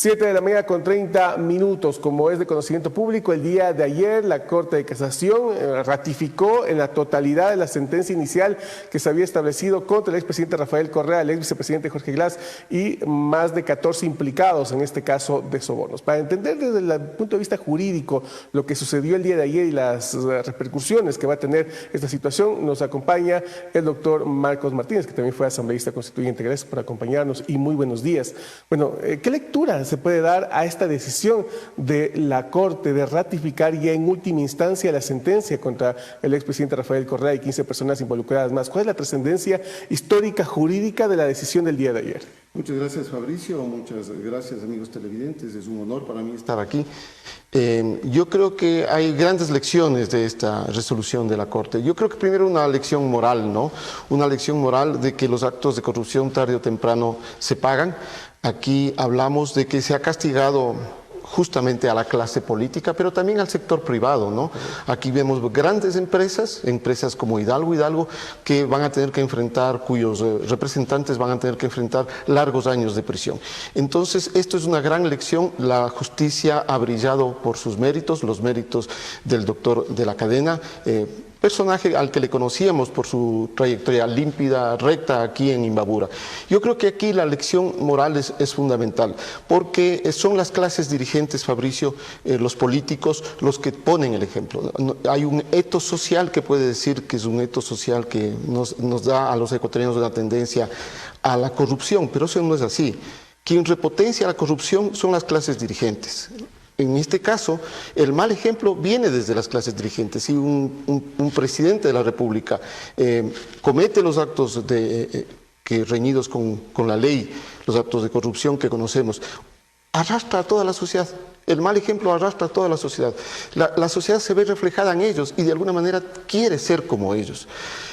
7 de la mañana con 30 minutos. Como es de conocimiento público, el día de ayer la Corte de Casación ratificó en la totalidad de la sentencia inicial que se había establecido contra el expresidente Rafael Correa, el ex vicepresidente Jorge Glass y más de 14 implicados en este caso de sobornos. Para entender desde el punto de vista jurídico lo que sucedió el día de ayer y las repercusiones que va a tener esta situación, nos acompaña el doctor Marcos Martínez, que también fue asambleísta constituyente. Gracias por acompañarnos y muy buenos días. Bueno, ¿qué lectura se puede dar a esta decisión de la Corte de ratificar ya en última instancia la sentencia contra el expresidente Rafael Correa y 15 personas involucradas más? ¿Cuál es la trascendencia histórica jurídica de la decisión del día de ayer? Muchas gracias, Fabricio, muchas gracias, amigos televidentes, es un honor para mí estar aquí. Yo creo que hay grandes lecciones de esta resolución de la Corte. Yo creo que primero una lección moral, ¿no? Una lección moral de que los actos de corrupción tarde o temprano se pagan. Aquí hablamos de que se ha castigado justamente a la clase política, pero también al sector privado, ¿no? Aquí vemos grandes empresas como Hidalgo, que van a tener que enfrentar, cuyos representantes van a tener que enfrentar largos años de prisión. Entonces, esto es una gran lección. La justicia ha brillado por sus méritos, los méritos del doctor de la Cadena, personaje al que le conocíamos por su trayectoria límpida, recta aquí en Imbabura. Yo creo que aquí la lección moral es fundamental, porque son las clases dirigentes, Fabricio, los políticos, los que ponen el ejemplo. Hay un etos social que puede decir que es un etos social que nos da a los ecuatorianos una tendencia a la corrupción, pero eso no es así. Quien repotencia la corrupción son las clases dirigentes. En este caso, el mal ejemplo viene desde las clases dirigentes. Si un presidente de la República comete los actos que reñidos con la ley, los actos de corrupción que conocemos, arrastra a toda la sociedad. El mal ejemplo arrastra a toda la sociedad. La sociedad se ve reflejada en ellos y de alguna manera quiere ser como ellos.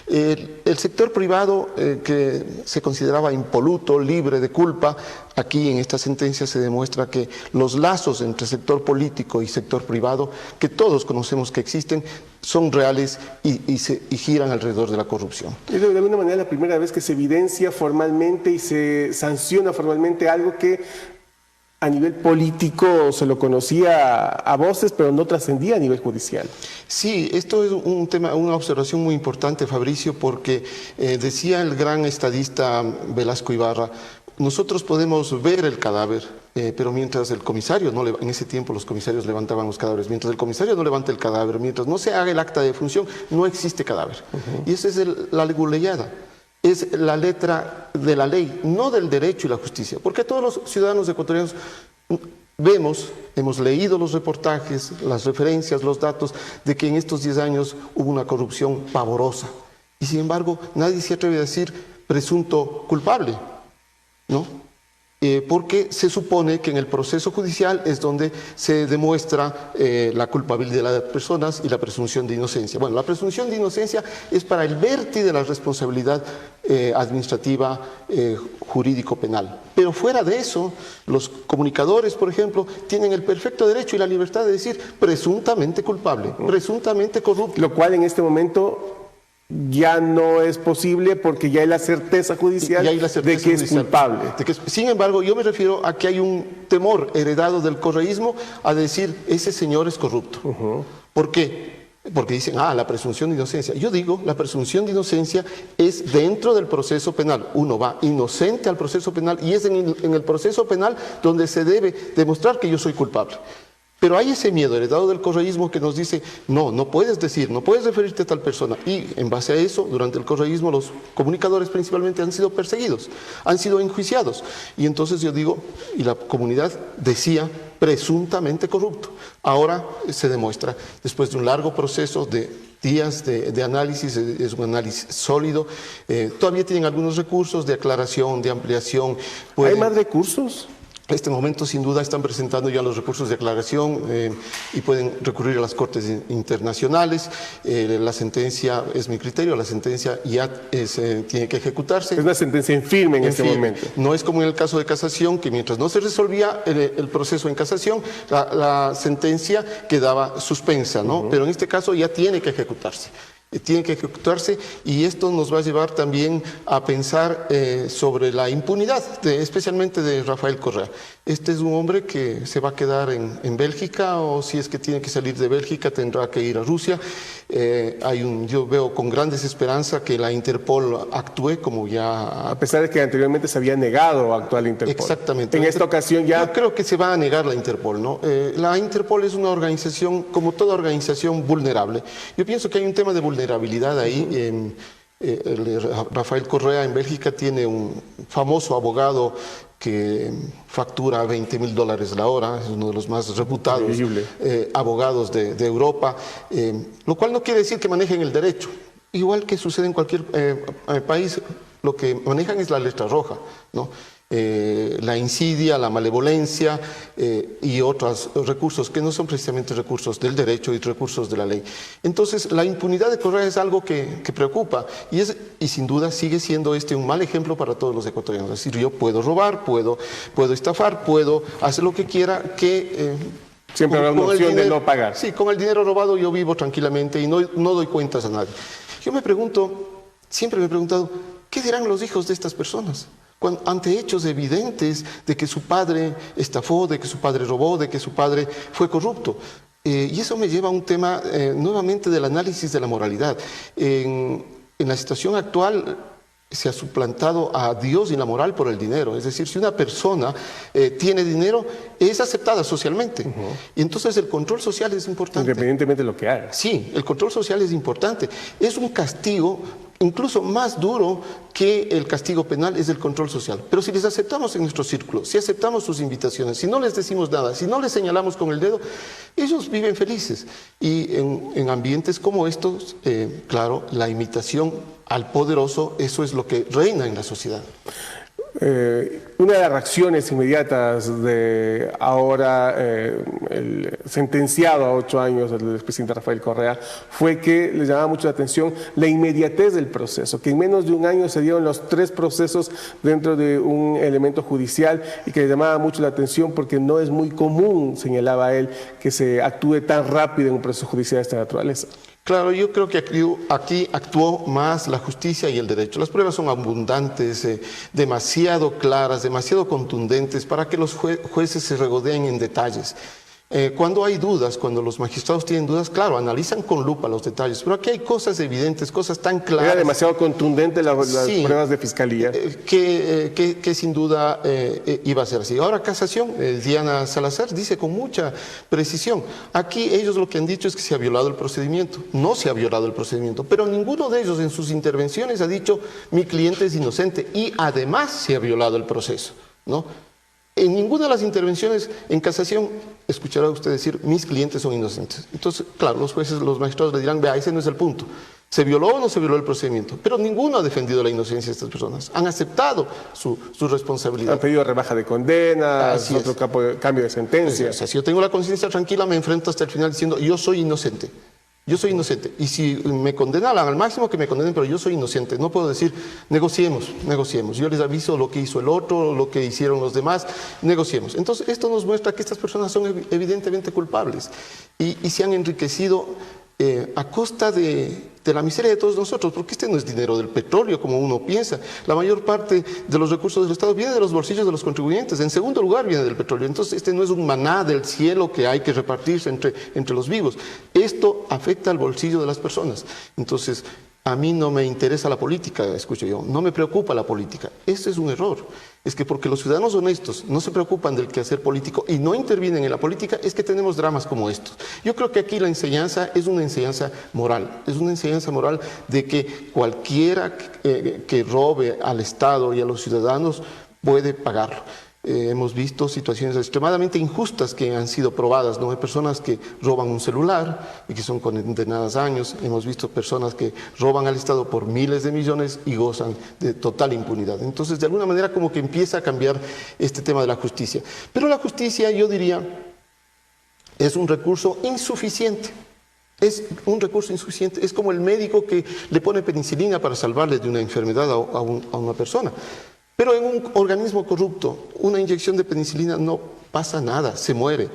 El sector privado, que se consideraba impoluto, libre de culpa, aquí en esta sentencia se demuestra que los lazos entre sector político y sector privado, que todos conocemos que existen, son reales y giran alrededor de la corrupción. Es de alguna manera la primera vez que se evidencia formalmente y se sanciona formalmente algo que a nivel político se lo conocía a voces, pero no trascendía a nivel judicial. Sí, esto es un tema, una observación muy importante, Fabricio, porque decía el gran estadista Velasco Ibarra, nosotros podemos ver el cadáver, pero mientras el comisario, en ese tiempo los comisarios levantaban los cadáveres, mientras el comisario no levante el cadáver, mientras no se haga el acta de defunción, no existe cadáver. Y esa es la leguleyada. Es la letra de la ley, no del derecho y la justicia, porque todos los ciudadanos ecuatorianos hemos leído los reportajes, las referencias, los datos de que en estos 10 años hubo una corrupción pavorosa y sin embargo nadie se atreve a decir presunto culpable, ¿no? Porque se supone que en el proceso judicial es donde se demuestra la culpabilidad de las personas y la presunción de inocencia. Bueno, la presunción de inocencia es para el vértice de la responsabilidad administrativa, jurídico-penal. Pero fuera de eso, los comunicadores, por ejemplo, tienen el perfecto derecho y la libertad de decir presuntamente culpable, presuntamente corrupto. Lo cual en este momento ya no es posible porque ya hay la certeza judicial de que es culpable. Sin embargo, yo me refiero a que hay un temor heredado del correísmo a decir ese señor es corrupto. ¿Por qué? Porque dicen, la presunción de inocencia. Yo digo, la presunción de inocencia es dentro del proceso penal. Uno va inocente al proceso penal y es en el proceso penal donde se debe demostrar que yo soy culpable. Pero hay ese miedo heredado del correísmo que nos dice, no puedes decir, no puedes referirte a tal persona. Y en base a eso, durante el correísmo, los comunicadores principalmente han sido perseguidos, han sido enjuiciados. Y entonces yo digo, y la comunidad decía, presuntamente corrupto. Ahora se demuestra, después de un largo proceso de días de análisis, es un análisis sólido. Todavía tienen algunos recursos de aclaración, de ampliación. ¿Hay más recursos? En este momento, sin duda, están presentando ya los recursos de aclaración y pueden recurrir a las cortes internacionales. La sentencia, es mi criterio, la sentencia ya tiene que ejecutarse. Es una sentencia en firme en este momento. No es como en el caso de casación, que mientras no se resolvía el proceso en casación, la sentencia quedaba suspensa, ¿no? Pero en este caso ya tiene que ejecutarse. tienen que ejecutarse, y esto nos va a llevar también a pensar sobre la impunidad, especialmente de Rafael Correa. Este es un hombre que se va a quedar en Bélgica, o si es que tiene que salir de Bélgica tendrá que ir a Rusia. Yo veo con grandes esperanzas que la Interpol actúe como ya... A pesar de que anteriormente se había negado a actuar la Interpol. Exactamente. En esta ocasión ya... Yo creo que se va a negar la Interpol, ¿no? La Interpol es una organización, como toda organización, vulnerable. Yo pienso que hay un tema de vulnerabilidad ahí. Rafael Correa en Bélgica tiene un famoso abogado que factura $20.000 la hora, es uno de los más reputados abogados de Europa, lo cual no quiere decir que manejen el derecho. Igual que sucede en cualquier país, lo que manejan es la letra roja, ¿no? La insidia, la malevolencia y otros recursos que no son precisamente recursos del derecho y recursos de la ley. Entonces, la impunidad de Correa es algo que preocupa, y sin duda sigue siendo un mal ejemplo para todos los ecuatorianos. Es decir, yo puedo robar, puedo estafar, puedo hacer lo que quiera, que... siempre habrá una opción de no pagar. Sí, con el dinero robado yo vivo tranquilamente y no doy cuentas a nadie. Yo siempre me he preguntado, ¿qué dirán los hijos de estas personas? Ante hechos evidentes de que su padre estafó, de que su padre robó, de que su padre fue corrupto. Y eso me lleva a un tema nuevamente del análisis de la moralidad. En la situación actual se ha suplantado a Dios y la moral por el dinero. Es decir, si una persona tiene dinero, es aceptada socialmente. Y entonces el control social es importante. Independientemente de lo que haga. Sí, el control social es importante. Es un castigo incluso más duro que el castigo penal, es el control social. Pero si les aceptamos en nuestro círculo, si aceptamos sus invitaciones, si no les decimos nada, si no les señalamos con el dedo, ellos viven felices. Y en ambientes como estos, claro, la imitación al poderoso, eso es lo que reina en la sociedad. Una de las reacciones inmediatas de ahora el sentenciado a 8 años del expresidente Rafael Correa fue que le llamaba mucho la atención la inmediatez del proceso, que en menos de un año se dieron los 3 procesos dentro de un elemento judicial, y que le llamaba mucho la atención porque no es muy común, señalaba él, que se actúe tan rápido en un proceso judicial de esta naturaleza. Claro, yo creo que aquí actuó más la justicia y el derecho. Las pruebas son abundantes, demasiado claras, demasiado contundentes para que los jueces se regodeen en detalles. Cuando hay dudas, cuando los magistrados tienen dudas, claro, analizan con lupa los detalles, pero aquí hay cosas evidentes, cosas tan claras. Era demasiado contundente las pruebas de fiscalía. Que sin duda iba a ser así. Ahora, casación, Diana Salazar dice con mucha precisión, aquí ellos lo que han dicho es que se ha violado el procedimiento. No se ha violado el procedimiento, pero ninguno de ellos en sus intervenciones ha dicho mi cliente es inocente, y además se ha violado el proceso, ¿no? En ninguna de las intervenciones en casación escuchará usted decir mis clientes son inocentes. Entonces, claro, los jueces, los magistrados le dirán, vea, ese no es el punto. ¿Se violó o no se violó el procedimiento? Pero ninguno ha defendido la inocencia de estas personas. Han aceptado su responsabilidad. Han pedido rebaja de condenas, otro cambio de sentencia. O sea, si yo tengo la conciencia tranquila, me enfrento hasta el final diciendo yo soy inocente. Yo soy inocente, y si me condenan al máximo que me condenen, pero yo soy inocente. No puedo decir, negociemos. Yo les aviso lo que hizo el otro, lo que hicieron los demás, negociemos. Entonces, esto nos muestra que estas personas son evidentemente culpables y se han enriquecido a costa de la miseria de todos nosotros, porque este no es dinero del petróleo como uno piensa. La mayor parte de los recursos del Estado viene de los bolsillos de los contribuyentes. En segundo lugar viene del petróleo. Entonces este no es un maná del cielo que hay que repartirse entre los vivos. Esto afecta al bolsillo de las personas. Entonces a mí no me interesa la política, escucho yo, no me preocupa la política. Este es un error. Es que porque los ciudadanos honestos no se preocupan del quehacer político y no intervienen en la política, es que tenemos dramas como estos. Yo creo que aquí la enseñanza es una enseñanza moral. Es una enseñanza moral de que cualquiera que robe al Estado y a los ciudadanos puede pagarlo. Hemos visto situaciones extremadamente injustas que han sido probadas, ¿no? Hay personas que roban un celular y que son condenadas a años. Hemos visto personas que roban al Estado por miles de millones y gozan de total impunidad. Entonces, de alguna manera, como que empieza a cambiar este tema de la justicia. Pero la justicia, yo diría, es un recurso insuficiente. Es un recurso insuficiente. Es como el médico que le pone penicilina para salvarle de una enfermedad a una persona. Pero en un organismo corrupto, una inyección de penicilina no pasa nada, se muere.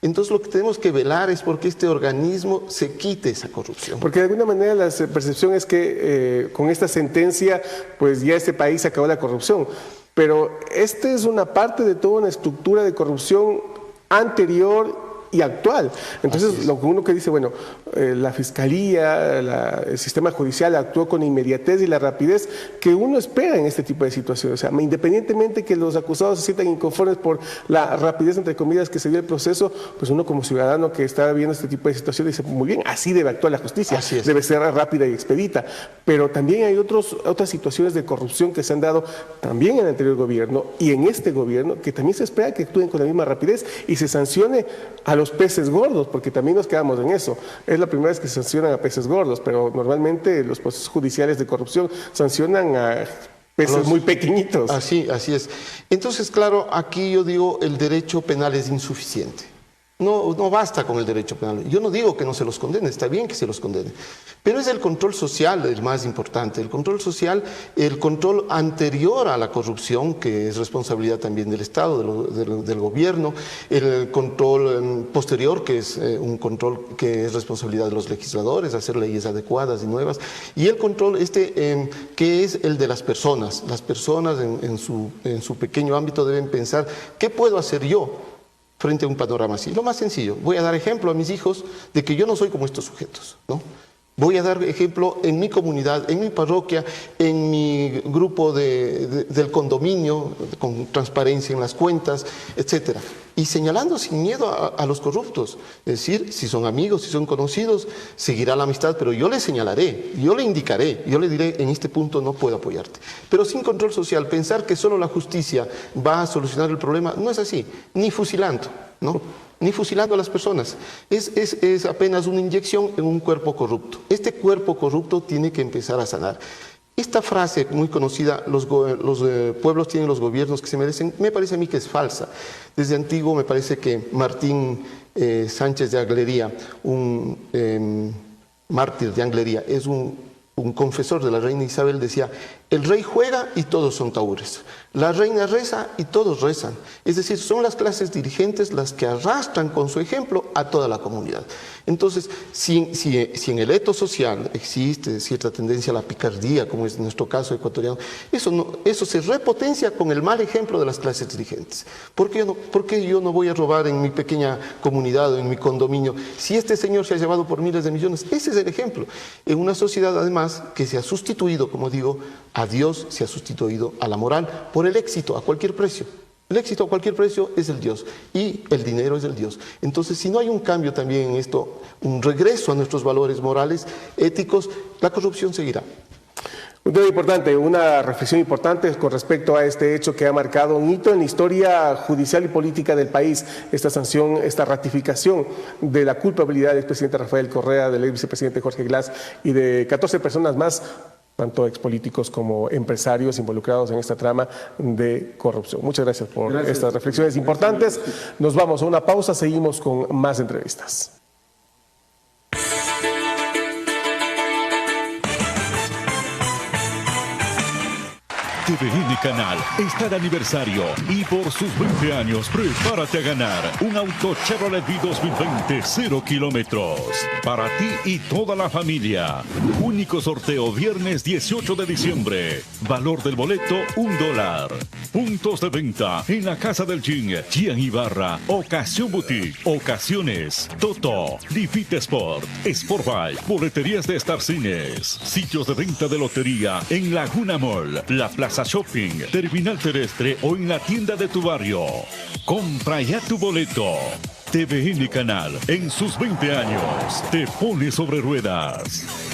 Entonces lo que tenemos que velar es porque este organismo se quite esa corrupción. Porque de alguna manera la percepción es que con esta sentencia pues ya este país acabó la corrupción, pero esta es una parte de toda una estructura de corrupción anterior y actual. Entonces, lo que uno que dice, bueno, la Fiscalía, el sistema judicial actuó con inmediatez y la rapidez que uno espera en este tipo de situaciones. O sea, independientemente que los acusados se sientan inconformes por la rapidez, entre comillas, que se dio el proceso, pues uno como ciudadano que está viendo este tipo de situaciones dice, muy bien, así debe actuar la justicia, debe ser rápida y expedita. Pero también hay otras situaciones de corrupción que se han dado también en el anterior gobierno y en este gobierno, que también se espera que actúen con la misma rapidez y se sancione a los peces gordos, porque también nos quedamos en eso. Es la primera vez que se sancionan a peces gordos, pero normalmente los procesos judiciales de corrupción sancionan a peces muy pequeñitos. Así es. Entonces, claro, aquí yo digo, el derecho penal es insuficiente. No basta con el derecho penal. Yo no digo que no se los condene, está bien que se los condene. Pero es el control social el más importante. El control social, el control anterior a la corrupción, que es responsabilidad también del Estado, del gobierno. El control posterior, que es un control que es responsabilidad de los legisladores, hacer leyes adecuadas y nuevas. Y el control que es el de las personas. Las personas en su pequeño ámbito deben pensar, ¿qué puedo hacer yo frente a un panorama así? Lo más sencillo, voy a dar ejemplo a mis hijos de que yo no soy como estos sujetos, ¿no? Voy a dar ejemplo en mi comunidad, en mi parroquia, en mi grupo del condominio, con transparencia en las cuentas, etcétera. Y señalando sin miedo a los corruptos. Es decir, si son amigos, si son conocidos, seguirá la amistad, pero yo le señalaré, yo le indicaré, yo le diré, en este punto no puedo apoyarte. Pero sin control social, pensar que solo la justicia va a solucionar el problema, no es así, ni fusilando, ¿no? Ni fusilando a las personas. Es apenas una inyección en un cuerpo corrupto. Este cuerpo corrupto tiene que empezar a sanar. Esta frase muy conocida, los pueblos tienen los gobiernos que se merecen, me parece a mí que es falsa. Desde antiguo me parece que Martín Sánchez de Anglería, un mártir de Anglería, es un confesor de la reina Isabel, decía, el rey juega y todos son taúres. La reina reza y todos rezan. Es decir, son las clases dirigentes las que arrastran con su ejemplo a toda la comunidad. Entonces, si en el etos social existe cierta tendencia a la picardía, como es en nuestro caso ecuatoriano, eso se repotencia con el mal ejemplo de las clases dirigentes. ¿Por qué yo no voy a robar en mi pequeña comunidad o en mi condominio? Si este señor se ha llevado por miles de millones, ese es el ejemplo. En una sociedad, además, que se ha sustituido, como digo, a Dios, se ha sustituido a la moral por el éxito a cualquier precio. El éxito a cualquier precio es el Dios y el dinero es el Dios. Entonces, si no hay un cambio también en esto, un regreso a nuestros valores morales, éticos, la corrupción seguirá. Un tema importante, una reflexión importante con respecto a este hecho que ha marcado un hito en la historia judicial y política del país, esta sanción, esta ratificación de la culpabilidad del expresidente Rafael Correa, del ex vicepresidente Jorge Glass y de 14 personas más, tanto expolíticos como empresarios involucrados en esta trama de corrupción. Muchas gracias por estas reflexiones importantes. Nos vamos a una pausa, seguimos con más entrevistas. TVN Canal está de aniversario y por sus 20 años prepárate a ganar un auto Chevrolet V 2020 0 kilómetros para ti y toda la familia. Único sorteo viernes 18 de diciembre. Valor del boleto $1. Puntos de venta en la Casa del Gin, Gian Ibarra, Ocasión Boutique, Ocasiones, Toto, Difit Sport, Sportbike, boleterías de Star Cines, sitios de venta de lotería en Laguna Mall, La Plaza Shopping, Terminal Terrestre o en la tienda de tu barrio. Compra ya tu boleto. TVN Canal, en sus 20 años, te pone sobre ruedas.